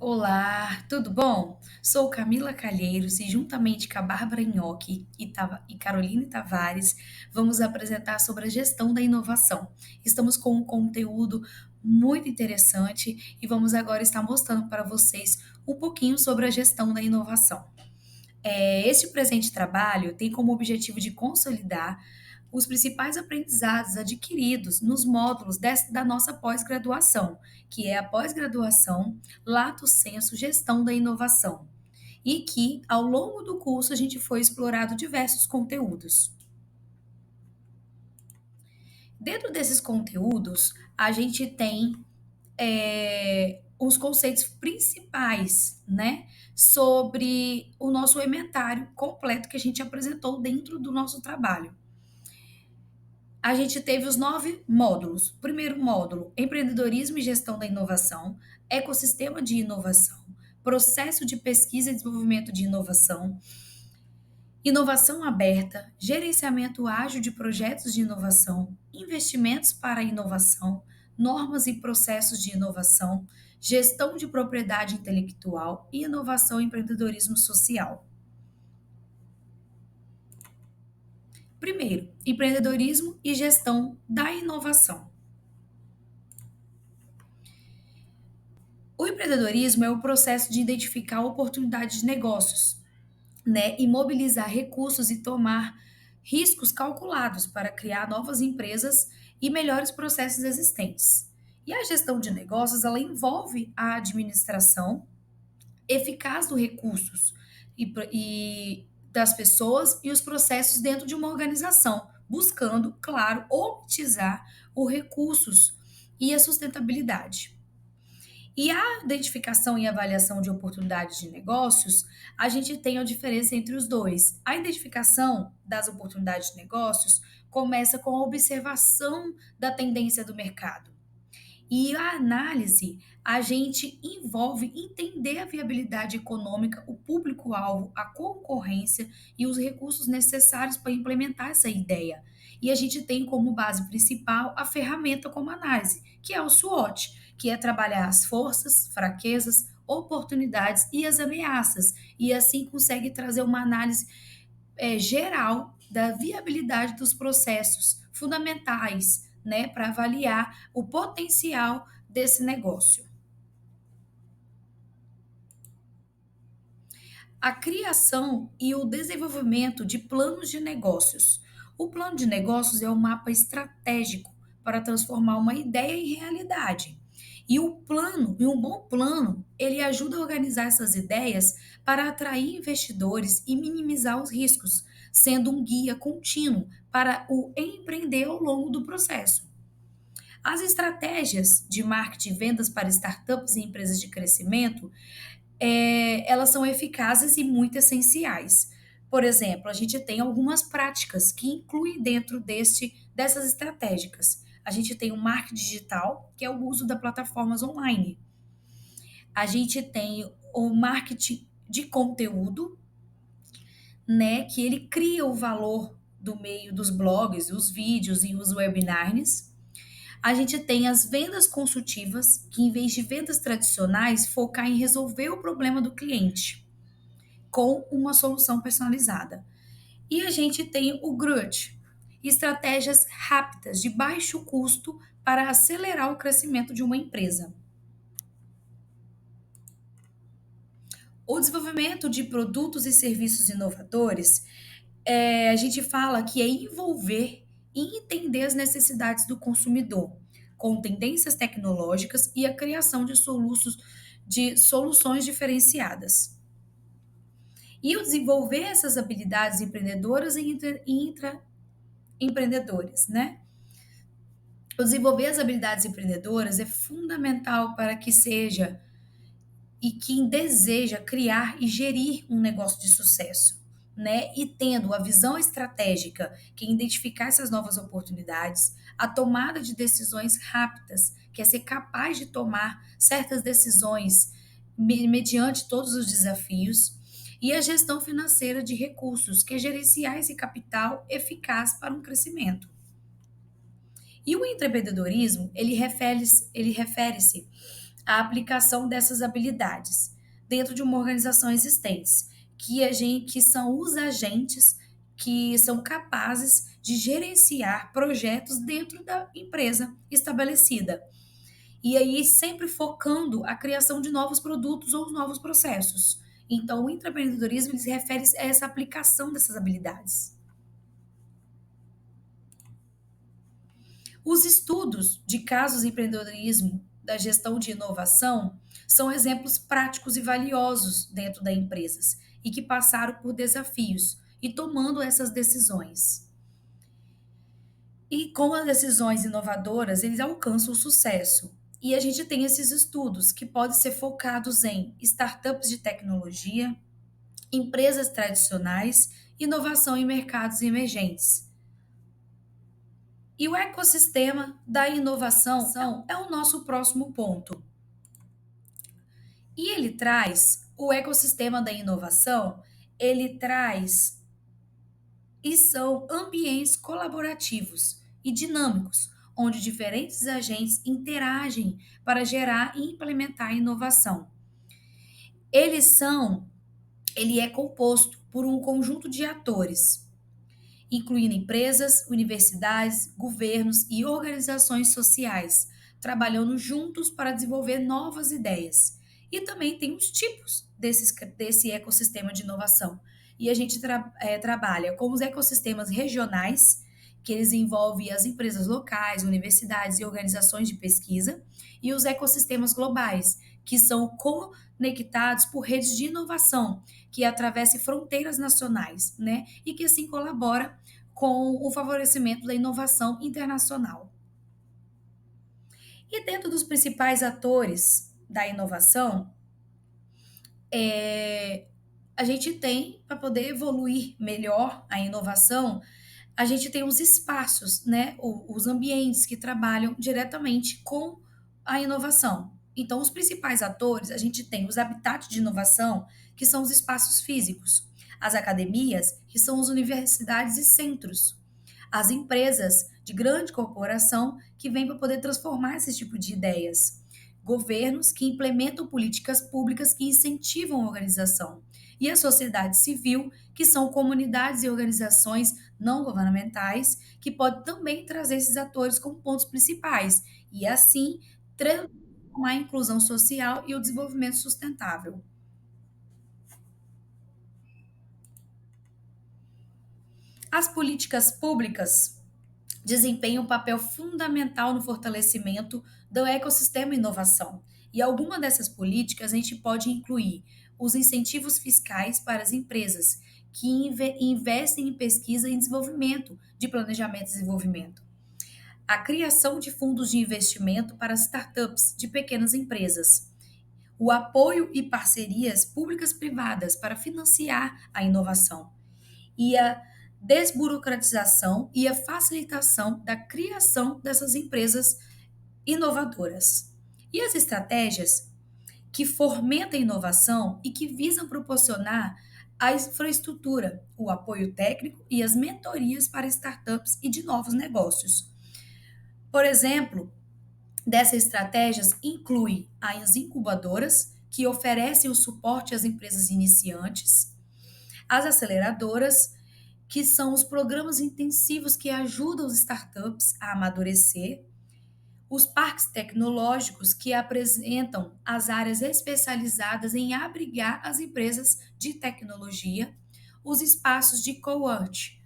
Olá, tudo bom? Sou Camila Calheiros e juntamente com a Bárbara Nhoque e Caroline Tavares, vamos apresentar sobre a gestão da inovação. Estamos com um conteúdo muito interessante e vamos agora estar mostrando para vocês um pouquinho sobre a gestão da inovação. Este presente trabalho tem como objetivo de consolidar os principais aprendizados adquiridos nos módulos da nossa pós-graduação, que é a pós-graduação Lato Sensu Gestão da Inovação, e que, ao longo do curso, a gente foi explorado diversos conteúdos. Dentro desses conteúdos, a gente tem os conceitos principais, né, sobre o nosso inventário completo que a gente apresentou dentro do nosso trabalho. A gente teve os 9 módulos. Primeiro módulo, empreendedorismo e gestão da inovação, ecossistema de inovação, processo de pesquisa e desenvolvimento de inovação, inovação aberta, gerenciamento ágil de projetos de inovação, investimentos para a inovação, normas e processos de inovação, gestão de propriedade intelectual e inovação e empreendedorismo social. Primeiro, empreendedorismo e gestão da inovação. O empreendedorismo é o processo de identificar oportunidades de negócios, né, e mobilizar recursos e tomar riscos calculados para criar novas empresas e melhores processos existentes. E a gestão de negócios, ela envolve a administração eficaz dos recursos e das pessoas e os processos dentro de uma organização, buscando, claro, otimizar os recursos e a sustentabilidade. E a identificação e avaliação de oportunidades de negócios, a gente tem a diferença entre os dois. A identificação das oportunidades de negócios começa com a observação da tendência do mercado. E a análise, a gente envolve entender a viabilidade econômica, o público-alvo, a concorrência e os recursos necessários para implementar essa ideia. E a gente tem como base principal a ferramenta como análise, que é o SWOT, que é trabalhar as forças, fraquezas, oportunidades e as ameaças. E assim consegue trazer uma análise geral da viabilidade dos processos fundamentais, né, para avaliar o potencial desse negócio. A criação e o desenvolvimento de planos de negócios. O plano de negócios é um mapa estratégico para transformar uma ideia em realidade. E um bom plano, ele ajuda a organizar essas ideias para atrair investidores e minimizar os riscos, sendo um guia contínuo para o empreender ao longo do processo. As estratégias de marketing e vendas para startups e empresas de crescimento, elas são eficazes e muito essenciais. Por exemplo, a gente tem algumas práticas que incluem dentro dessas estratégicas. A gente tem o marketing digital, que é o uso das plataformas online. A gente tem o marketing de conteúdo, né, que ele cria o valor do meio dos blogs, os vídeos e os webinars. A gente tem as vendas consultivas, que em vez de vendas tradicionais, focar em resolver o problema do cliente com uma solução personalizada. E a gente tem o GRUT, estratégias rápidas de baixo custo para acelerar o crescimento de uma empresa. O desenvolvimento de produtos e serviços inovadores, a gente fala que é envolver e entender as necessidades do consumidor, com tendências tecnológicas e a criação de soluções diferenciadas. E o desenvolver essas habilidades empreendedoras e intraempreendedores, né? O desenvolver as habilidades empreendedoras é fundamental para que seja e quem deseja criar e gerir um negócio de sucesso, né? E tendo a visão estratégica, que é identificar essas novas oportunidades, a tomada de decisões rápidas, que é ser capaz de tomar certas decisões mediante todos os desafios, e a gestão financeira de recursos, que é gerenciar esse capital eficaz para um crescimento. E o empreendedorismo, ele refere-se a aplicação dessas habilidades dentro de uma organização existente, que são os agentes que são capazes de gerenciar projetos dentro da empresa estabelecida. E aí sempre focando a criação de novos produtos ou novos processos. Então, o intraempreendedorismo ele se refere a essa aplicação dessas habilidades. Os estudos de casos de empreendedorismo da gestão de inovação são exemplos práticos e valiosos dentro das empresas e que passaram por desafios e tomando essas decisões. E com as decisões inovadoras, eles alcançam o sucesso. E a gente tem esses estudos que podem ser focados em startups de tecnologia, empresas tradicionais, inovação em mercados emergentes. E o ecossistema da inovação é o nosso próximo ponto. E ele traz o ecossistema da inovação, ele traz e são ambientes colaborativos e dinâmicos, onde diferentes agentes interagem para gerar e implementar a inovação. Eles são, ele é composto por um conjunto de atores, incluindo empresas, universidades, governos e organizações sociais, trabalhando juntos para desenvolver novas ideias. E também tem os tipos desse ecossistema de inovação. E a gente trabalha com os ecossistemas regionais, que eles envolvem as empresas locais, universidades e organizações de pesquisa, e os ecossistemas globais, que são conectados por redes de inovação, que atravessam fronteiras nacionais, né? E que assim colabora com o favorecimento da inovação internacional. E dentro dos principais atores da inovação, a gente tem, para poder evoluir melhor a inovação, a gente tem os espaços, né, os ambientes que trabalham diretamente com a inovação. Então, os principais atores, a gente tem os habitats de inovação, que são os espaços físicos, as academias, que são as universidades e centros, as empresas de grande corporação que vêm para poder transformar esse tipo de ideias, governos que implementam políticas públicas que incentivam a organização, e a sociedade civil, que são comunidades e organizações não governamentais, que podem também trazer esses atores como pontos principais, e assim transformar a inclusão social e o desenvolvimento sustentável. As políticas públicas desempenham um papel fundamental no fortalecimento do ecossistema inovação. E alguma dessas políticas a gente pode incluir os incentivos fiscais para as empresas que investem em pesquisa e desenvolvimento de planejamento e desenvolvimento. A criação de fundos de investimento para startups de pequenas empresas. O apoio e parcerias públicas-privadas para financiar a inovação e a desburocratização e a facilitação da criação dessas empresas inovadoras. E as estratégias que fomentam a inovação e que visam proporcionar a infraestrutura, o apoio técnico e as mentorias para startups e de novos negócios. Por exemplo, dessas estratégias inclui as incubadoras, que oferecem o suporte às empresas iniciantes, as aceleradoras, que são os programas intensivos que ajudam os startups a amadurecer, os parques tecnológicos, que apresentam as áreas especializadas em abrigar as empresas de tecnologia, os espaços de coworking,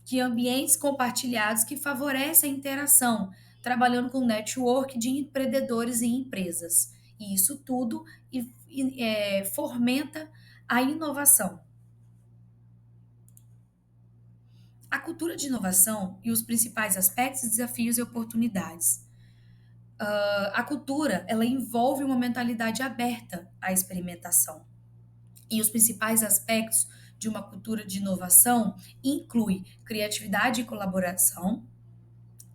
que ambientes compartilhados que favorecem a interação, trabalhando com network de empreendedores e empresas. E isso tudo fomenta a inovação. A cultura de inovação e os principais aspectos, desafios e oportunidades. A cultura, ela envolve uma mentalidade aberta à experimentação. E os principais aspectos de uma cultura de inovação inclui criatividade e colaboração,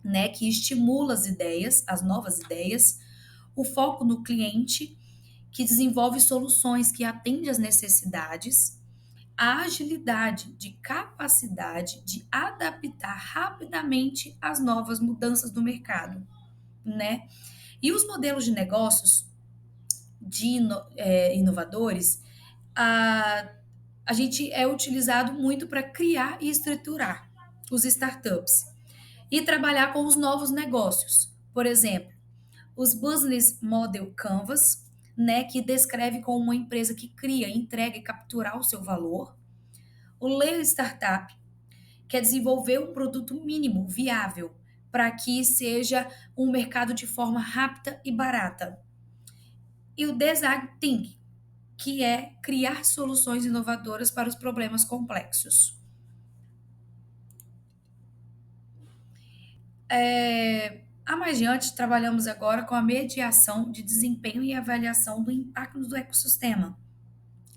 né, que estimula as ideias, as novas ideias, o foco no cliente, que desenvolve soluções que atendem às necessidades, a agilidade de capacidade de adaptar rapidamente às novas mudanças do mercado, né? E os modelos de negócios inovadores, a, a gente é utilizado muito para criar e estruturar os startups e trabalhar com os novos negócios. Por exemplo, os Business Model Canvas, né, que descreve como uma empresa que cria, entrega e capturar o seu valor. O Lean Startup, que é desenvolver um produto mínimo viável para que seja um mercado de forma rápida e barata. E o Design Thinking, que é criar soluções inovadoras para os problemas complexos. A mais diante, trabalhamos agora com a mediação de desempenho e avaliação do impacto do ecossistema,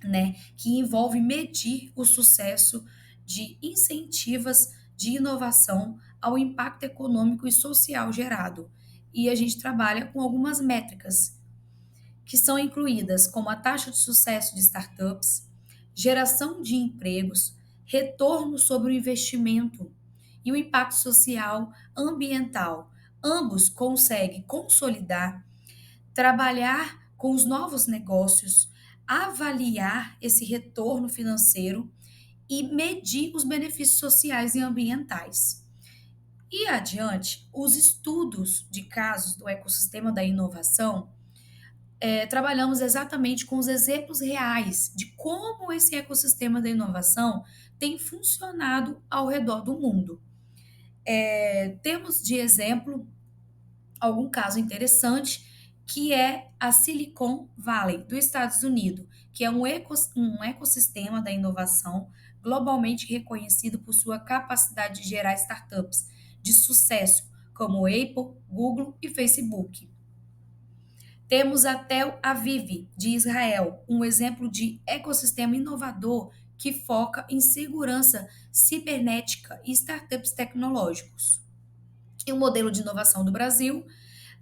né, que envolve medir o sucesso de incentivas de inovação ao impacto econômico e social gerado. E a gente trabalha com algumas métricas que são incluídas como a taxa de sucesso de startups, geração de empregos, retorno sobre o investimento e o impacto social ambiental. Ambos conseguem consolidar, trabalhar com os novos negócios, avaliar esse retorno financeiro e medir os benefícios sociais e ambientais. E adiante, os estudos de casos do ecossistema da inovação, trabalhamos exatamente com os exemplos reais de como esse ecossistema da inovação tem funcionado ao redor do mundo. Temos de exemplo algum caso interessante, que é a Silicon Valley, dos Estados Unidos, que é um ecossistema da inovação globalmente reconhecido por sua capacidade de gerar startups de sucesso, como Apple, Google e Facebook. Temos a Tel Aviv, de Israel, um exemplo de ecossistema inovador que foca em segurança cibernética e startups tecnológicos. E o modelo de inovação do Brasil,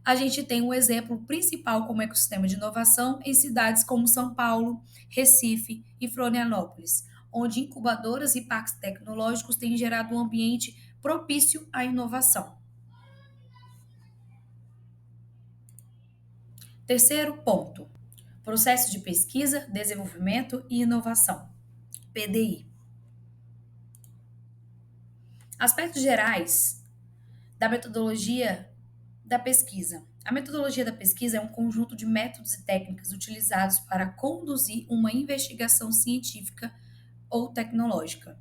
a gente tem um exemplo principal como ecossistema de inovação em cidades como São Paulo, Recife e Florianópolis, onde incubadoras e parques tecnológicos têm gerado um ambiente propício à inovação. Terceiro ponto: processo de pesquisa, desenvolvimento e inovação, PDI. Aspectos gerais da metodologia da pesquisa. A metodologia da pesquisa é um conjunto de métodos e técnicas utilizados para conduzir uma investigação científica ou tecnológica.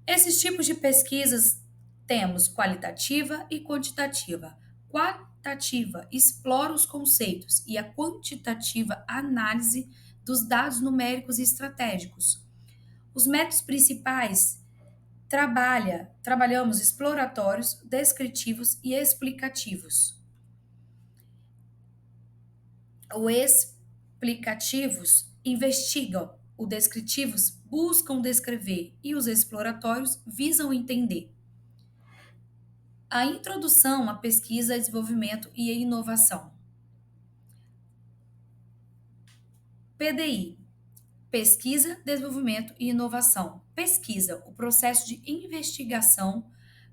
Esses tipos de pesquisas temos qualitativa e quantitativa. Qualitativa explora os conceitos e a quantitativa análise dos dados numéricos e estratégicos. Os métodos principais trabalhamos exploratórios, descritivos e explicativos. Os explicativos investigam, os descritivos buscam descrever e os exploratórios visam entender. A introdução à pesquisa, desenvolvimento e inovação. PDI. Pesquisa, desenvolvimento e inovação. Pesquisa, o processo de investigação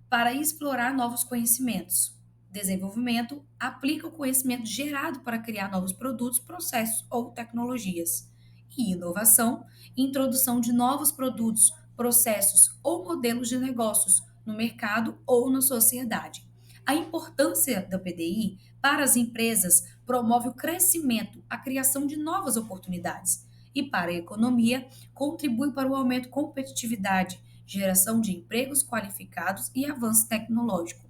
para explorar novos conhecimentos. Desenvolvimento, aplica o conhecimento gerado para criar novos produtos, processos ou tecnologias. E inovação, introdução de novos produtos, processos ou modelos de negócios no mercado ou na sociedade. A importância da PDI para as empresas promove o crescimento, a criação de novas oportunidades e para a economia contribui para o aumento de competitividade, geração de empregos qualificados e avanço tecnológico.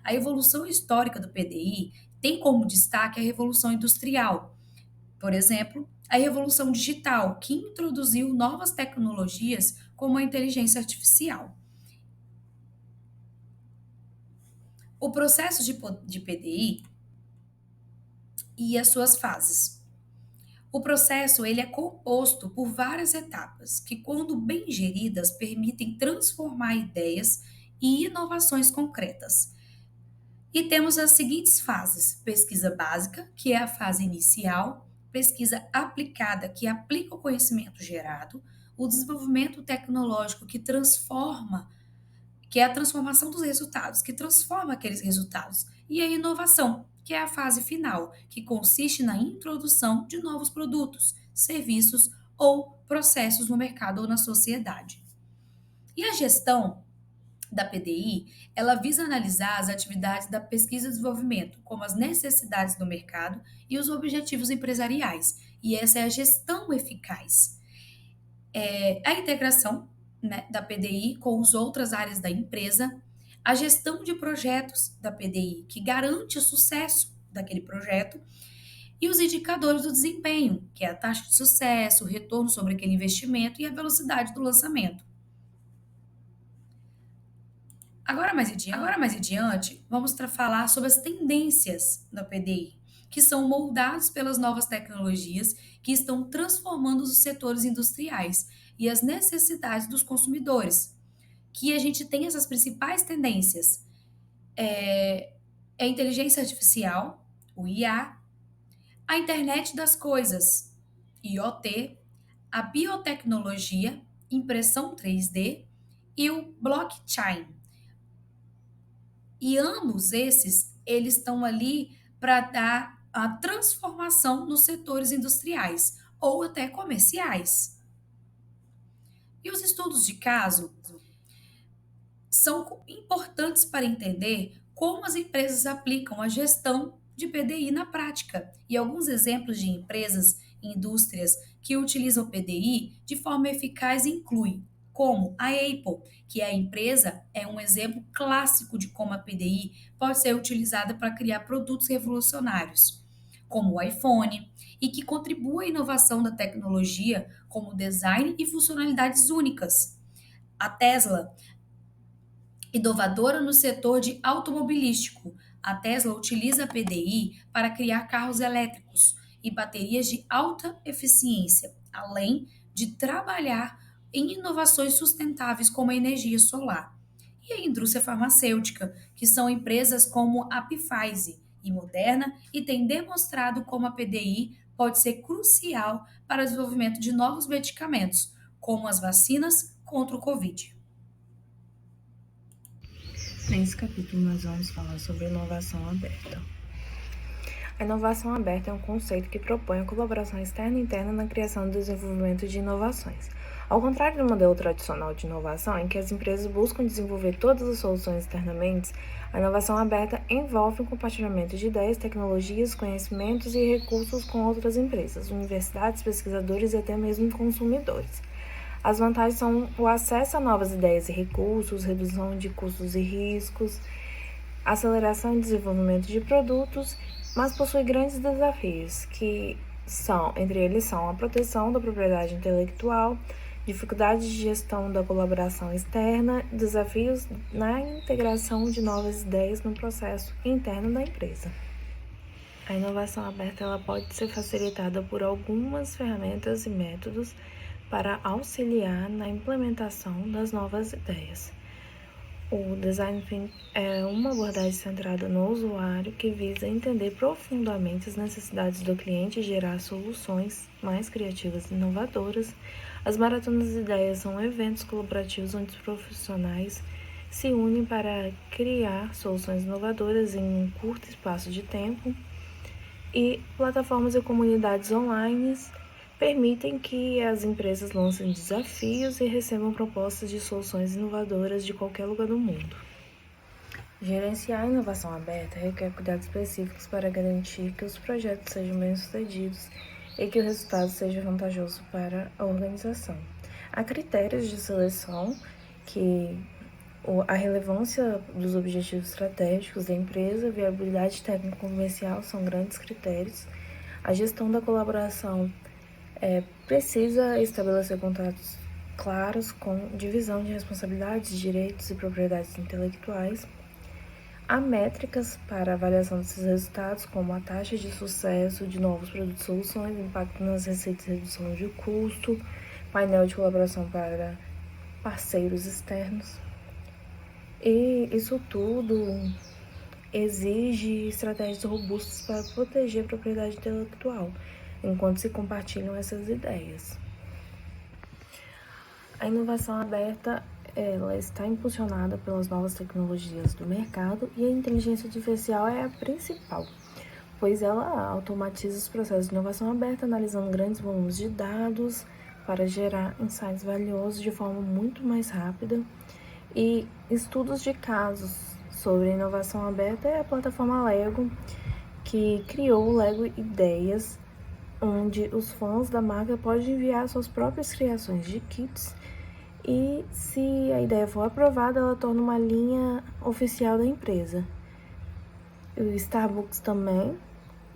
A evolução histórica do PDI tem como destaque a Revolução Industrial, por exemplo, a Revolução Digital, que introduziu novas tecnologias como a inteligência artificial. O processo de PDI e as suas fases. O processo ele é composto por várias etapas que, quando bem geridas, permitem transformar ideias e inovações concretas. E temos as seguintes fases: pesquisa básica, que é a fase inicial, pesquisa aplicada, que aplica o conhecimento gerado, o desenvolvimento tecnológico, que transforma, que é a transformação dos resultados, que transforma aqueles resultados, e a inovação, que é a fase final, que consiste na introdução de novos produtos, serviços ou processos no mercado ou na sociedade. E a gestão da PDI, ela visa analisar as atividades da pesquisa e desenvolvimento, como as necessidades do mercado e os objetivos empresariais. E essa é a gestão eficaz. A integração, né, da PDI com as outras áreas da empresa, a gestão de projetos da PDI, que garante o sucesso daquele projeto, e os indicadores do desempenho, que é a taxa de sucesso, o retorno sobre aquele investimento e a velocidade do lançamento. Agora mais adiante, vamos falar sobre as tendências da PDI, que são moldadas pelas novas tecnologias que estão transformando os setores industriais e as necessidades dos consumidores. Que a gente tem essas principais tendências. É a inteligência artificial, o IA, a internet das coisas, IoT, a biotecnologia, impressão 3D e o blockchain. E ambos esses, eles estão ali para dar a transformação nos setores industriais ou até comerciais. E os estudos de caso são importantes para entender como as empresas aplicam a gestão de PDI na prática. E alguns exemplos de empresas e indústrias que utilizam PDI de forma eficaz incluem como a Apple, que é a empresa, é um exemplo clássico de como a PDI pode ser utilizada para criar produtos revolucionários, como o iPhone, e que contribui à inovação da tecnologia como design e funcionalidades únicas. A Tesla, inovadora no setor de automobilístico, a Tesla utiliza a PDI para criar carros elétricos e baterias de alta eficiência, além de trabalhar em inovações sustentáveis como a energia solar. E a indústria farmacêutica, que são empresas como a Pfizer e Moderna, e têm demonstrado como a PDI pode ser crucial para o desenvolvimento de novos medicamentos, como as vacinas contra o Covid. Nesse capítulo, nós vamos falar sobre inovação aberta. A inovação aberta é um conceito que propõe a colaboração externa e interna na criação e desenvolvimento de inovações. Ao contrário do modelo tradicional de inovação, em que as empresas buscam desenvolver todas as soluções externamente, a inovação aberta envolve o compartilhamento de ideias, tecnologias, conhecimentos e recursos com outras empresas, universidades, pesquisadores e até mesmo consumidores. As vantagens são o acesso a novas ideias e recursos, redução de custos e riscos, aceleração e desenvolvimento de produtos, mas possui grandes desafios, entre eles são a proteção da propriedade intelectual, dificuldades de gestão da colaboração externa, desafios na integração de novas ideias no processo interno da empresa. A inovação aberta ela pode ser facilitada por algumas ferramentas e métodos para auxiliar na implementação das novas ideias. O Design Thinking é uma abordagem centrada no usuário que visa entender profundamente as necessidades do cliente e gerar soluções mais criativas e inovadoras. As maratonas de ideias são eventos colaborativos onde os profissionais se unem para criar soluções inovadoras em um curto espaço de tempo, e plataformas e comunidades online permitem que as empresas lancem desafios e recebam propostas de soluções inovadoras de qualquer lugar do mundo. Gerenciar a inovação aberta requer cuidados específicos para garantir que os projetos sejam bem-sucedidos e que o resultado seja vantajoso para a organização. Há critérios de seleção que a relevância dos objetivos estratégicos da empresa, viabilidade técnico-comercial são grandes critérios. A gestão da colaboração precisa estabelecer contratos claros com divisão de responsabilidades, direitos e propriedades intelectuais. Há métricas para avaliação desses resultados, como a taxa de sucesso de novos produtos e soluções, impacto nas receitas e redução de custo, painel de colaboração para parceiros externos. E isso tudo exige estratégias robustas para proteger a propriedade intelectual, enquanto se compartilham essas ideias. A inovação aberta ela está impulsionada pelas novas tecnologias do mercado e a inteligência artificial é a principal. pois ela automatiza os processos de inovação aberta, analisando grandes volumes de dados para gerar insights valiosos de forma muito mais rápida. E estudos de casos sobre inovação aberta é a plataforma Lego, que criou o Lego Ideias, onde os fãs da marca podem enviar suas próprias criações de kits e, se a ideia for aprovada, ela torna uma linha oficial da empresa. O Starbucks também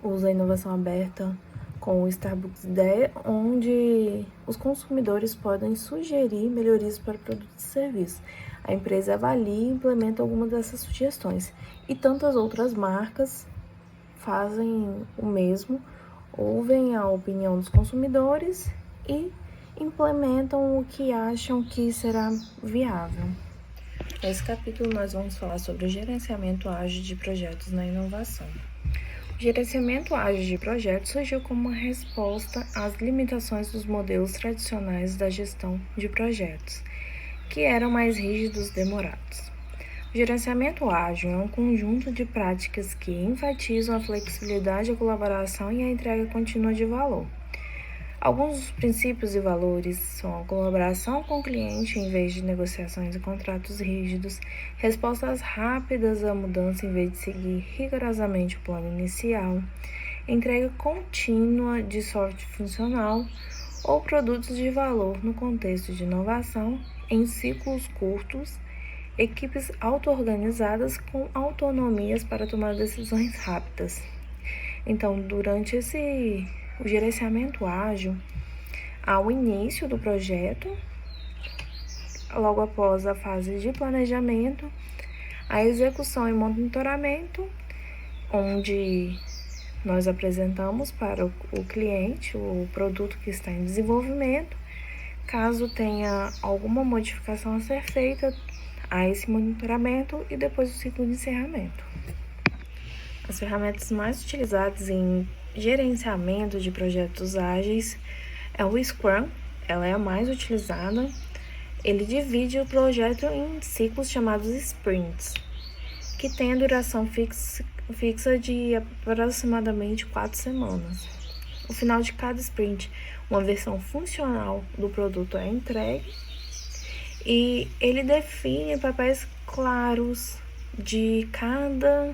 usa a inovação aberta com o Starbucks Ideia, onde os consumidores podem sugerir melhorias para produtos e serviços. A empresa avalia e implementa algumas dessas sugestões. E tantas outras marcas fazem o mesmo, ouvem a opinião dos consumidores e implementam o que acham que será viável. Nesse capítulo nós vamos falar sobre o gerenciamento ágil de projetos na inovação. O gerenciamento ágil de projetos surgiu como uma resposta às limitações dos modelos tradicionais da gestão de projetos, que eram mais rígidos e demorados. O gerenciamento ágil é um conjunto de práticas que enfatizam a flexibilidade, a colaboração e a entrega contínua de valor. Alguns dos princípios e valores são a colaboração com o cliente em vez de negociações e contratos rígidos, respostas rápidas à mudança em vez de seguir rigorosamente o plano inicial, entrega contínua de software funcional ou produtos de valor no contexto de inovação em ciclos curtos, equipes auto-organizadas com autonomias para tomar decisões rápidas. Então, durante o gerenciamento ágil, ao início do projeto, logo após a fase de planejamento, a execução e monitoramento, onde nós apresentamos para o cliente o produto que está em desenvolvimento. Caso tenha alguma modificação a ser feita, há esse monitoramento e depois o ciclo de encerramento. As ferramentas mais utilizadas em gerenciamento de projetos ágeis é o Scrum, ela é a mais utilizada. Ele divide o projeto em ciclos chamados sprints, que tem a duração fixa de aproximadamente 4 semanas. No final de cada sprint, uma versão funcional do produto é entregue e ele define papéis claros de cada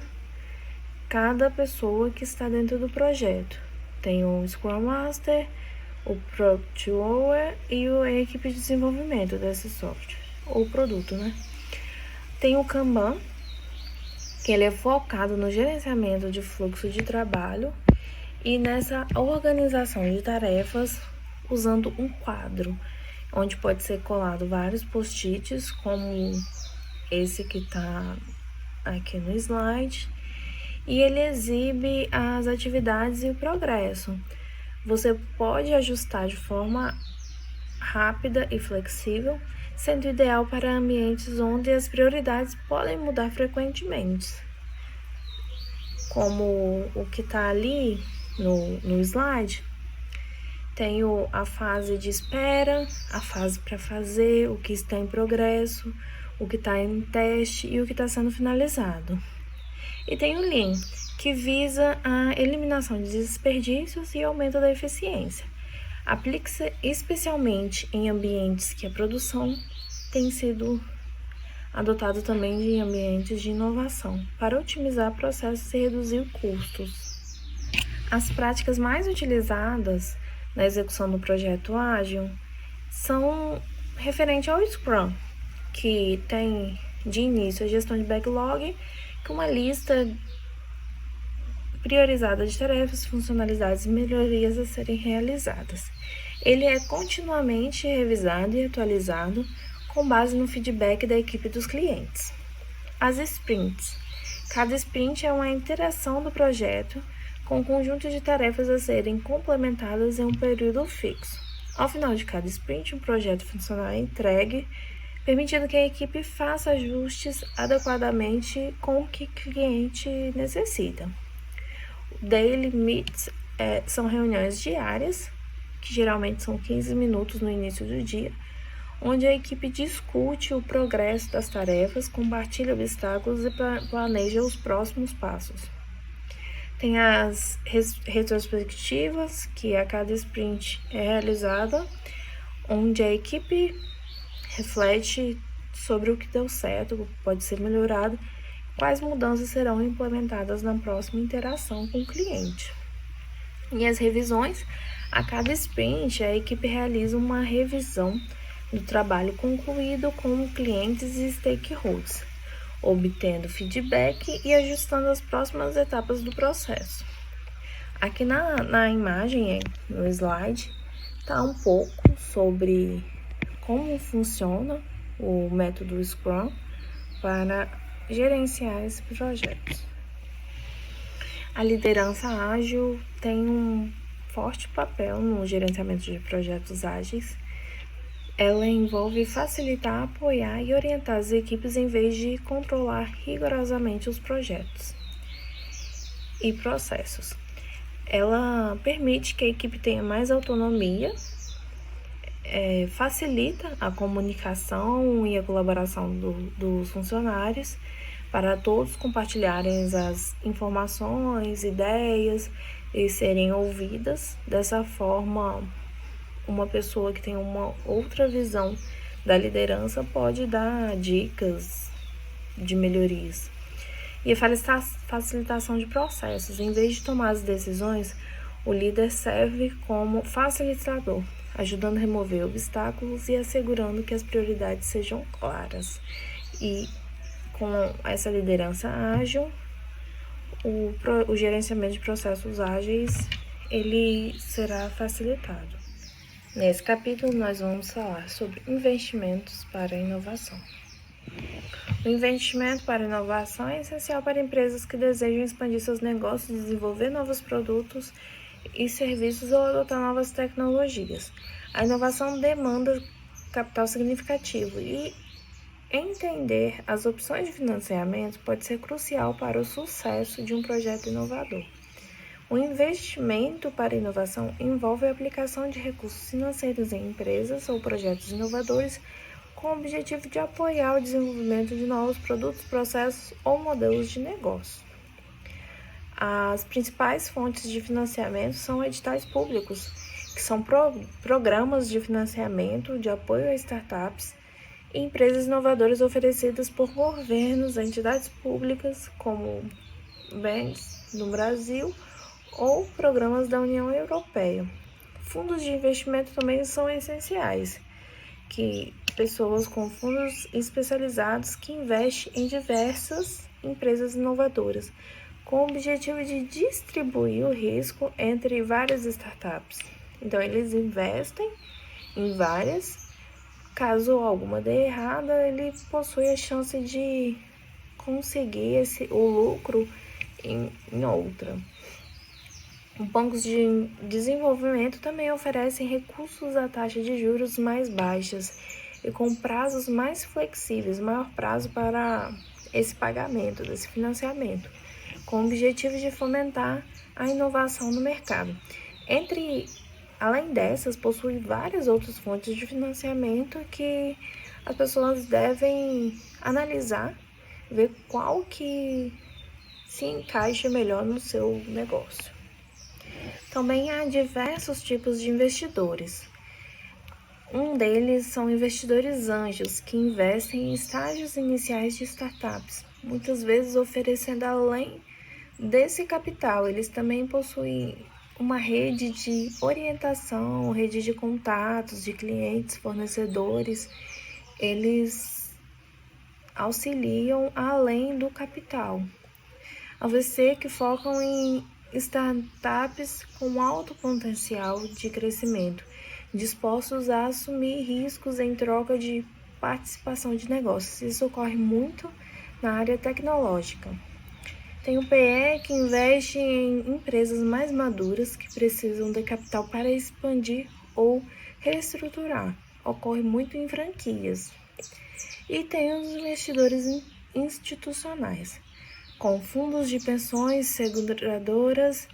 pessoa que está dentro do projeto. Tem o Scrum Master, o Product Owner e a equipe de desenvolvimento desse software ou produto, né? Tem o Kanban, que ele é focado no gerenciamento de fluxo de trabalho e nessa organização de tarefas usando um quadro, onde pode ser colado vários post-its, como esse que está aqui no slide, e ele exibe as atividades e o progresso. Você pode ajustar de forma rápida e flexível, sendo ideal para ambientes onde as prioridades podem mudar frequentemente, como o que está ali no slide. Tem a fase de espera, a fase para fazer, o que está em progresso, o que está em teste e o que está sendo finalizado. E tem o Lean, que visa a eliminação de desperdícios e aumento da eficiência. Aplica-se especialmente em ambientes que a produção tem sido adotado também em ambientes de inovação, para otimizar processos e reduzir custos. As práticas mais utilizadas na execução do projeto ágil são referentes ao Scrum, que tem de início a gestão de backlog, com uma lista priorizada de tarefas, funcionalidades e melhorias a serem realizadas. Ele é continuamente revisado e atualizado com base no feedback da equipe dos clientes. As sprints. Cada sprint é uma interação do projeto com um conjunto de tarefas a serem complementadas em um período fixo. Ao final de cada sprint, um projeto funcional é entregue, permitindo que a equipe faça ajustes adequadamente com o que o cliente necessita. Daily Meets são reuniões diárias, que geralmente são 15 minutos no início do dia, onde a equipe discute o progresso das tarefas, compartilha obstáculos e planeja os próximos passos. Tem as retrospectivas, que a cada sprint é realizada, onde a equipe reflete sobre o que deu certo, o que pode ser melhorado, quais mudanças serão implementadas na próxima interação com o cliente. E as revisões, a cada sprint, a equipe realiza uma revisão do trabalho concluído com clientes e stakeholders, obtendo feedback e ajustando as próximas etapas do processo. Aqui na imagem, no slide, está um pouco sobre como funciona o método Scrum para gerenciar esses projetos. A liderança ágil tem um forte papel no gerenciamento de projetos ágeis. Ela envolve facilitar, apoiar e orientar as equipes em vez de controlar rigorosamente os projetos e processos. Ela permite que a equipe tenha mais autonomia, facilita a comunicação e a colaboração dos funcionários para todos compartilharem as informações, ideias e serem ouvidas. Dessa forma, uma pessoa que tem uma outra visão da liderança pode dar dicas de melhorias. E a facilitação de processos. Em vez de tomar as decisões, o líder serve como facilitador, ajudando a remover obstáculos e assegurando que as prioridades sejam claras. E com essa liderança ágil, o gerenciamento de processos ágeis ele será facilitado. Nesse capítulo, nós vamos falar sobre investimentos para a inovação. O investimento para a inovação é essencial para empresas que desejam expandir seus negócios, desenvolver novos produtos e serviços ou adotar novas tecnologias. A inovação demanda capital significativo e entender as opções de financiamento pode ser crucial para o sucesso de um projeto inovador. O investimento para a inovação envolve a aplicação de recursos financeiros em empresas ou projetos inovadores com o objetivo de apoiar o desenvolvimento de novos produtos, processos ou modelos de negócio. As principais fontes de financiamento são editais públicos, que são programas de financiamento de apoio a startups e empresas inovadoras oferecidas por governos, entidades públicas como BNDES no Brasil ou programas da União Europeia. Fundos de investimento também são essenciais, que pessoas com fundos especializados que investem em diversas empresas inovadoras, com o objetivo de distribuir o risco entre várias startups. Então, eles investem em várias, caso alguma dê errada, ele possui a chance de conseguir o lucro em outra. Bancos de desenvolvimento também oferecem recursos a taxa de juros mais baixas e com prazos mais flexíveis, maior prazo para esse pagamento, desse financiamento, com o objetivo de fomentar a inovação no mercado. Além dessas, possui várias outras fontes de financiamento que as pessoas devem analisar, ver qual que se encaixa melhor no seu negócio. Também há diversos tipos de investidores. Um deles são investidores anjos, que investem em estágios iniciais de startups, muitas vezes oferecendo além desse capital. Eles também possuem uma rede de orientação, rede de contatos, de clientes, fornecedores. Eles auxiliam além do capital. A VC que focam em startups com alto potencial de crescimento, dispostos a assumir riscos em troca de participação de negócios. Isso ocorre muito na área tecnológica. Tem o PE, que investe em empresas mais maduras que precisam de capital para expandir ou reestruturar. Ocorre muito em franquias. E tem os investidores institucionais, com fundos de pensões, seguradoras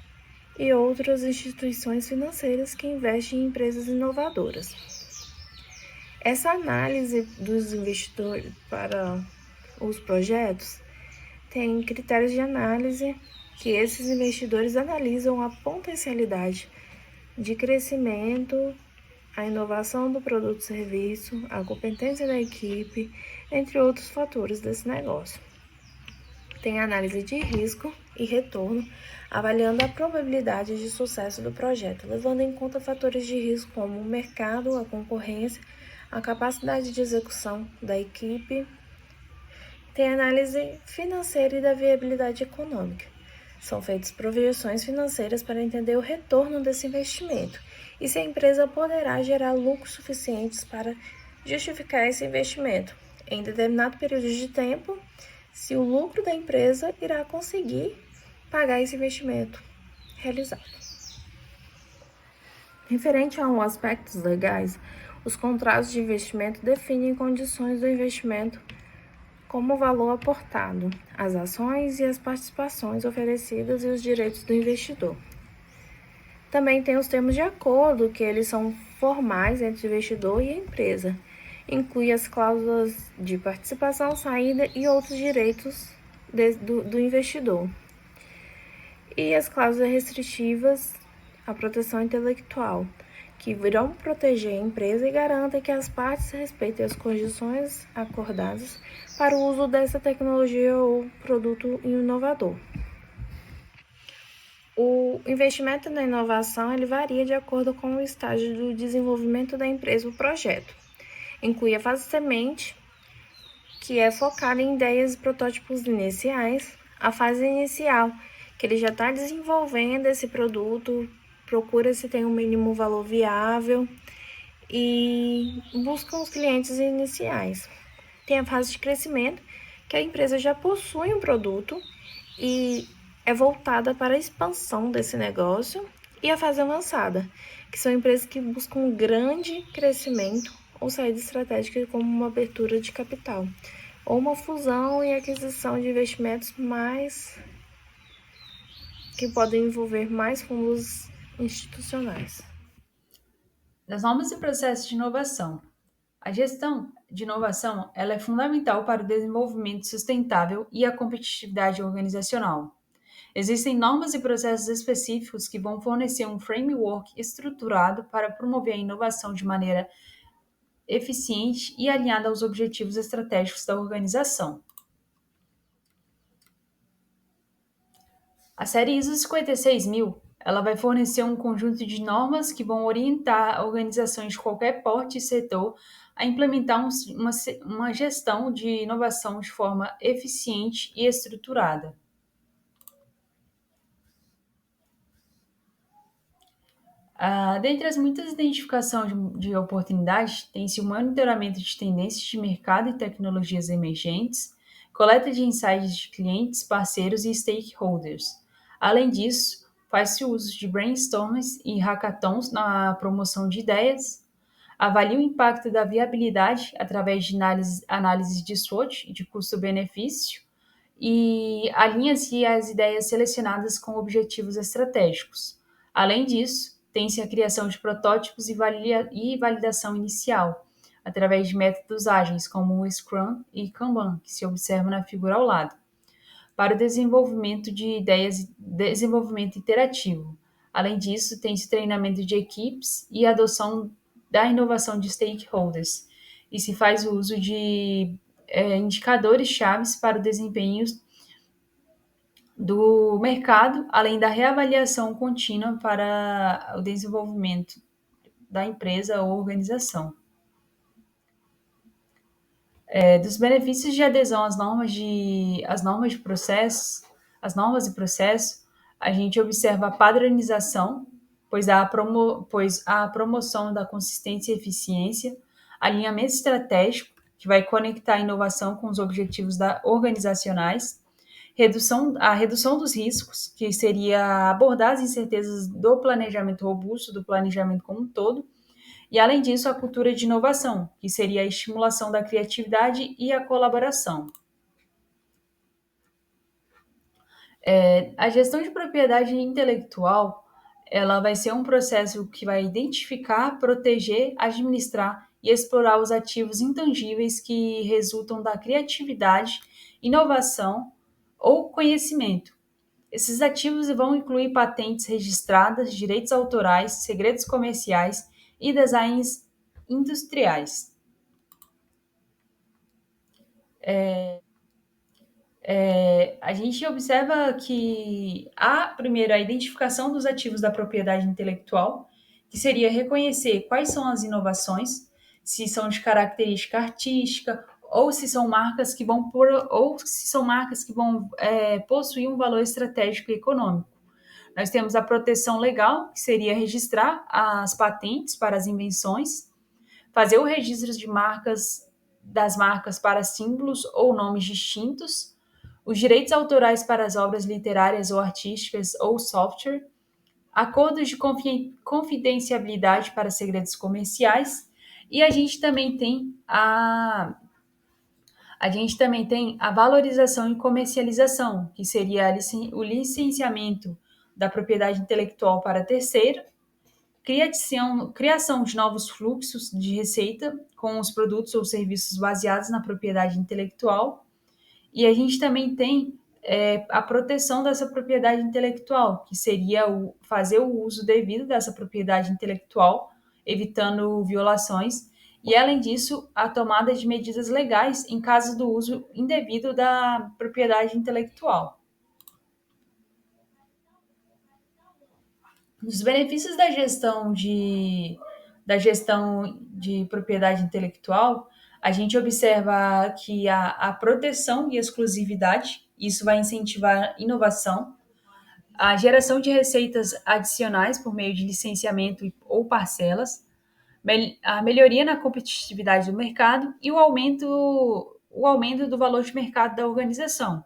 e outras instituições financeiras que investem em empresas inovadoras. Essa análise dos investidores para os projetos tem critérios de análise que esses investidores analisam a potencialidade de crescimento, a inovação do produto e serviço, a competência da equipe, entre outros fatores desse negócio. Tem análise de risco e retorno, avaliando a probabilidade de sucesso do projeto, levando em conta fatores de risco como o mercado, a concorrência, a capacidade de execução da equipe. Tem análise financeira e da viabilidade econômica. São feitas projeções financeiras para entender o retorno desse investimento e se a empresa poderá gerar lucros suficientes para justificar esse investimento em determinado período de tempo, se o lucro da empresa irá conseguir pagar esse investimento realizado. Referente aos aspectos legais, os contratos de investimento definem condições do investimento como o valor aportado, as ações e as participações oferecidas e os direitos do investidor. Também tem os termos de acordo, que eles são formais entre o investidor e a empresa. Inclui as cláusulas de participação, saída e outros direitos do investidor. E as cláusulas restritivas à proteção intelectual, que irão proteger a empresa e garantem que as partes respeitem as condições acordadas para o uso dessa tecnologia ou produto inovador. O investimento na inovação ele varia de acordo com o estágio do desenvolvimento da empresa ou projeto. Inclui a fase semente, que é focada em ideias e protótipos iniciais, a fase inicial, que ele já está desenvolvendo esse produto, procura se tem um mínimo valor viável e busca os clientes iniciais. Tem a fase de crescimento, que a empresa já possui um produto e é voltada para a expansão desse negócio, e a fase avançada, que são empresas que buscam um grande crescimento ou saída estratégica como uma abertura de capital, ou uma fusão e aquisição de investimentos que podem envolver mais fundos institucionais. Das normas e processos de inovação. A gestão de inovação ela é fundamental para o desenvolvimento sustentável e a competitividade organizacional. Existem normas e processos específicos que vão fornecer um framework estruturado para promover a inovação de maneira eficiente e alinhada aos objetivos estratégicos da organização. A série ISO 56000 ela vai fornecer um conjunto de normas que vão orientar organizações de qualquer porte e setor a implementar uma gestão de inovação de forma eficiente e estruturada. Dentre as muitas identificações de oportunidades, tem-se o monitoramento de tendências de mercado e tecnologias emergentes, coleta de insights de clientes, parceiros e stakeholders. Além disso, faz-se uso de brainstorms e hackathons na promoção de ideias, avalia o impacto da viabilidade através de análise de SWOT, de custo-benefício, e alinha-se as ideias selecionadas com objetivos estratégicos. Além disso, tem-se a criação de protótipos e validação inicial, através de métodos ágeis como o Scrum e Kanban, que se observa na figura ao lado, para o desenvolvimento de ideias e desenvolvimento interativo. Além disso, tem-se treinamento de equipes e adoção da inovação de stakeholders, e se faz uso de indicadores chaves para o desempenho do mercado, além da reavaliação contínua para o desenvolvimento da empresa ou organização. Dos benefícios de adesão às normas e processos, a gente observa a padronização, pois a promoção da consistência e eficiência, alinhamento estratégico, que vai conectar a inovação com os objetivos organizacionais, a redução dos riscos, que seria abordar as incertezas do planejamento robusto, do planejamento como um todo, e além disso, a cultura de inovação, que seria a estimulação da criatividade e a colaboração. A gestão de propriedade intelectual, ela vai ser um processo que vai identificar, proteger, administrar e explorar os ativos intangíveis que resultam da criatividade, inovação ou conhecimento. Esses ativos vão incluir patentes registradas, direitos autorais, segredos comerciais e designs industriais. A gente observa que há, primeiro, a identificação dos ativos da propriedade intelectual, que seria reconhecer quais são as inovações, se são de característica artística, ou se são marcas que vão possuir um valor estratégico e econômico. Nós temos a proteção legal, que seria registrar as patentes para as invenções, fazer o registro das marcas para símbolos ou nomes distintos, os direitos autorais para as obras literárias ou artísticas ou software, acordos de confidencialidade para segredos comerciais, e a gente também tem a valorização e comercialização, que seria o licenciamento da propriedade intelectual para terceiro, criação de novos fluxos de receita com os produtos ou serviços baseados na propriedade intelectual. E a gente também tem a proteção dessa propriedade intelectual, que seria fazer o uso devido dessa propriedade intelectual, evitando violações. E, além disso, a tomada de medidas legais em caso do uso indevido da propriedade intelectual. Os benefícios da gestão de propriedade intelectual, a gente observa que a proteção e exclusividade, isso vai incentivar inovação, a geração de receitas adicionais por meio de licenciamento ou parcelas, a melhoria na competitividade do mercado e o aumento do valor de mercado da organização.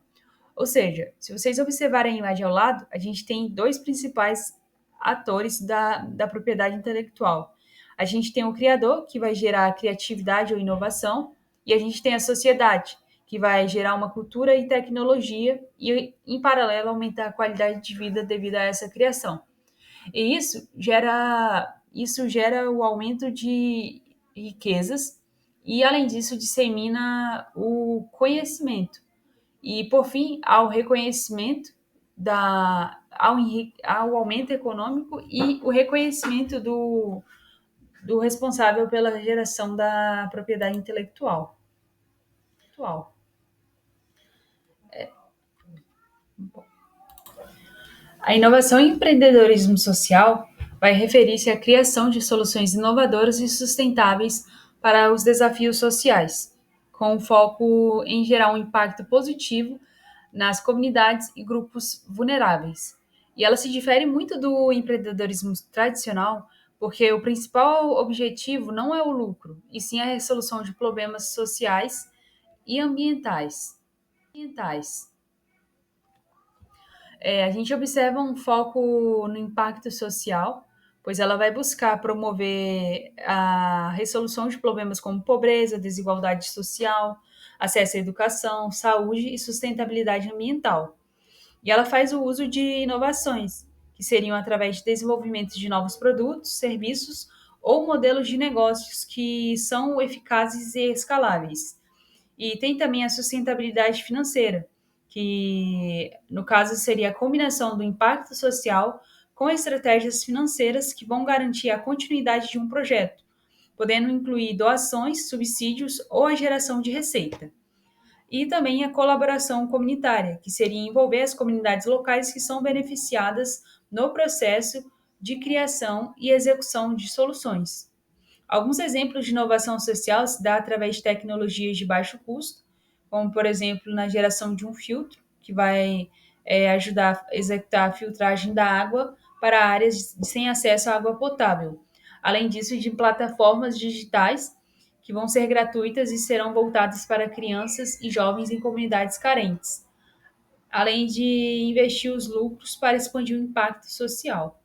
Ou seja, se vocês observarem a imagem ao lado, a gente tem dois principais atores da propriedade intelectual. A gente tem o criador, que vai gerar criatividade ou inovação, e a gente tem a sociedade, que vai gerar uma cultura e tecnologia e, em paralelo, aumentar a qualidade de vida devido a essa criação. E isso gera o aumento de riquezas e, além disso, dissemina o conhecimento. E, por fim, ao reconhecimento ao aumento econômico e o reconhecimento do responsável pela geração da propriedade intelectual. A inovação e empreendedorismo social vai referir-se à criação de soluções inovadoras e sustentáveis para os desafios sociais, com foco em gerar um impacto positivo nas comunidades e grupos vulneráveis. E ela se difere muito do empreendedorismo tradicional, porque o principal objetivo não é o lucro, e sim a resolução de problemas sociais e ambientais. A gente observa um foco no impacto social, pois ela vai buscar promover a resolução de problemas como pobreza, desigualdade social, acesso à educação, saúde e sustentabilidade ambiental. E ela faz o uso de inovações, que seriam através de desenvolvimento de novos produtos, serviços ou modelos de negócios que são eficazes e escaláveis. E tem também a sustentabilidade financeira, que no caso seria a combinação do impacto social com estratégias financeiras que vão garantir a continuidade de um projeto, podendo incluir doações, subsídios ou a geração de receita. E também a colaboração comunitária, que seria envolver as comunidades locais que são beneficiadas no processo de criação e execução de soluções. Alguns exemplos de inovação social se dá através de tecnologias de baixo custo, como, por exemplo, na geração de um filtro, que vai ajudar a executar a filtragem da água para áreas sem acesso à água potável. Além disso, de plataformas digitais que vão ser gratuitas e serão voltadas para crianças e jovens em comunidades carentes, além de investir os lucros para expandir o impacto social.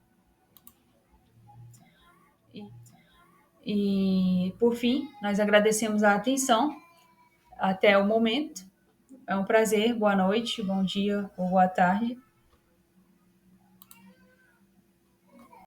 E, por fim, nós agradecemos a atenção até o momento. É um prazer, boa noite, bom dia ou boa tarde.